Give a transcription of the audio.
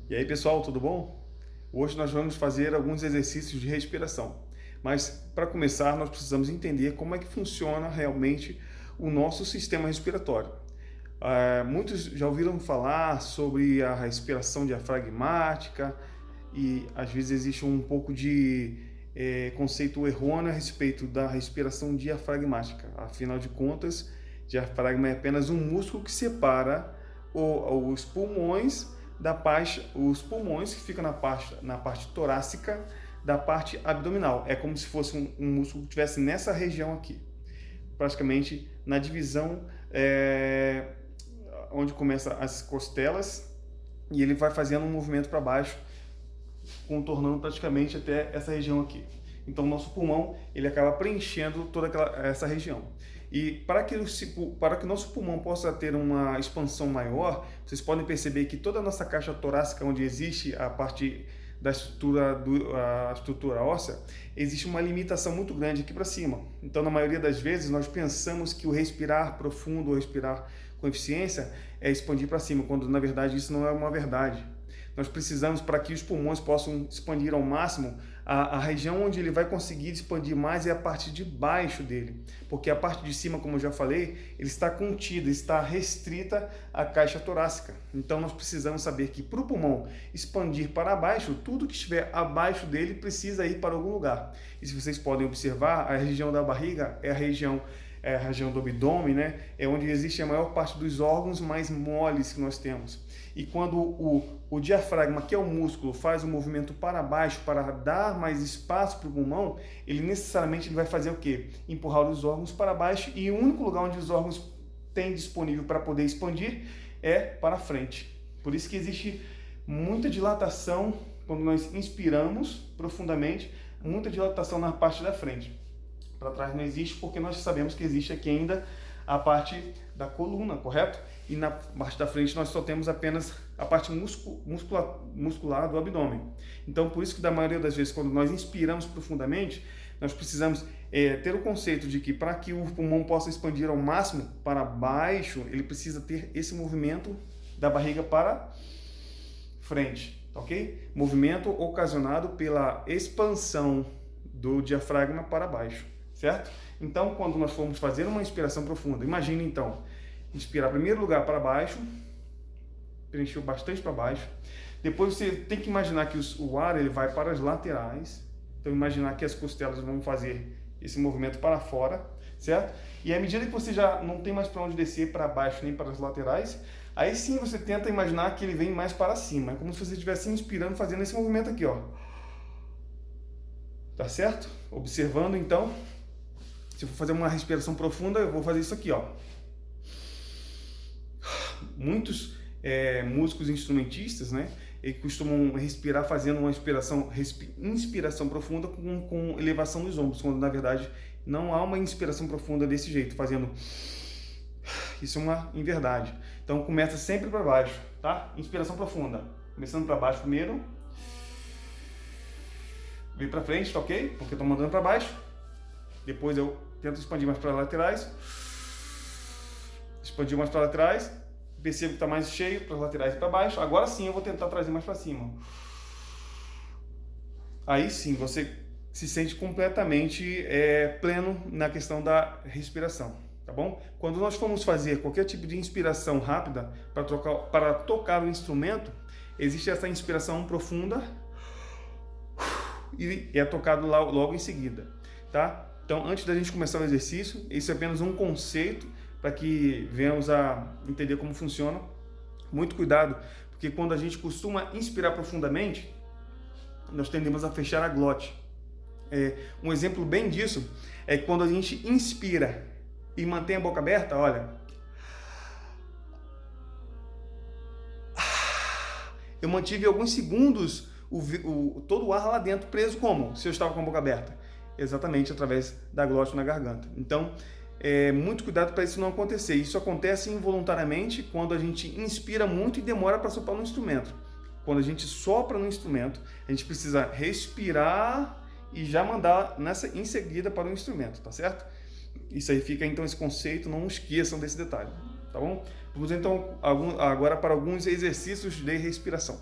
E aí, pessoal, tudo bom? Hoje nós vamos fazer alguns exercícios de respiração. Mas para começar, nós precisamos entender como é que funciona realmente o nosso sistema respiratório. Muitos já ouviram falar sobre a respiração diafragmática e às vezes existe um pouco de conceito errôneo a respeito da respiração diafragmática. Afinal de contas, diafragma é apenas um músculo que separa os pulmões os pulmões que ficam na parte torácica da parte abdominal. É como se fosse um músculo que estivesse nessa região aqui, praticamente na divisão onde começa as costelas, e ele vai fazendo um movimento para baixo, contornando praticamente até essa região aqui. Então, o nosso pulmão ele acaba preenchendo toda essa região. E para que o nosso pulmão possa ter uma expansão maior, vocês podem perceber que toda a nossa caixa torácica, onde existe a parte da a estrutura óssea, existe uma limitação muito grande aqui para cima. Então, na maioria das vezes, nós pensamos que o respirar profundo ou respirar com eficiência é expandir para cima, quando na verdade isso não é uma verdade. Nós precisamos, para que os pulmões possam expandir ao máximo, a região onde ele vai conseguir expandir mais é a parte de baixo dele, porque a parte de cima, como eu já falei, ele está contida, está restrita à caixa torácica. Então nós precisamos saber que para o pulmão expandir para baixo, tudo que estiver abaixo dele precisa ir para algum lugar. E se vocês podem observar, a região da barriga é a região do abdômen, né? É onde existe a maior parte dos órgãos mais moles que nós temos. E quando o diafragma, que é o músculo, faz o movimento para baixo para dar mais espaço para o pulmão, ele necessariamente vai fazer o quê? Empurrar os órgãos para baixo, e o único lugar onde os órgãos têm disponível para poder expandir é para frente. Por isso que existe muita dilatação quando nós inspiramos profundamente, muita dilatação na parte da frente. Para trás não existe, porque nós sabemos que existe aqui ainda a parte da coluna, correto? E na parte da frente nós só temos apenas a parte muscular do abdômen. Então, por isso que da maioria das vezes, quando nós inspiramos profundamente, nós precisamos ter o conceito de que para que o pulmão possa expandir ao máximo para baixo, ele precisa ter esse movimento da barriga para frente, ok? Movimento ocasionado pela expansão do diafragma para baixo, certo? Então, quando nós formos fazer uma inspiração profunda, imagine então, inspirar em primeiro lugar para baixo, preencheu bastante para baixo. Depois você tem que imaginar que o ar ele vai para as laterais. Então, imaginar que as costelas vão fazer esse movimento para fora, certo? E à medida que você já não tem mais para onde descer para baixo nem para as laterais, aí sim você tenta imaginar que ele vem mais para cima. É como se você estivesse inspirando, fazendo esse movimento aqui, ó. Tá certo? Observando então. Se eu for fazer uma respiração profunda, eu vou fazer isso aqui, ó. Muitos músicos instrumentistas, né, eles costumam respirar fazendo uma inspiração profunda com elevação dos ombros, quando na verdade não há uma inspiração profunda desse jeito, fazendo isso é uma inverdade. Então começa sempre para baixo, tá? Inspiração profunda, começando para baixo primeiro, vem para frente, tá ok? Porque eu tô mandando para baixo. Depois eu tento expandir mais para as laterais, expandir mais para as laterais, percebo que está mais cheio para as laterais e para baixo. Agora sim eu vou tentar trazer mais para cima. Aí sim você se sente completamente pleno na questão da respiração, tá bom? Quando nós formos fazer qualquer tipo de inspiração rápida para tocar o instrumento, existe essa inspiração profunda e é tocado logo em seguida, tá? Então, antes da gente começar o exercício, isso é apenas um conceito para que venhamos a entender como funciona. Muito cuidado, porque quando a gente costuma inspirar profundamente, nós tendemos a fechar a glote. Um exemplo bem disso é quando a gente inspira e mantém a boca aberta, olha. Eu mantive alguns segundos todo o ar lá dentro preso, como se eu estava com a boca aberta. Exatamente através da glote na garganta. Então, muito cuidado para isso não acontecer. Isso acontece involuntariamente quando a gente inspira muito e demora para soprar no instrumento. Quando a gente sopra no instrumento, a gente precisa respirar e já mandar em seguida para o instrumento, tá certo? Isso aí fica então esse conceito, não esqueçam desse detalhe, tá bom? Vamos então agora para alguns exercícios de respiração.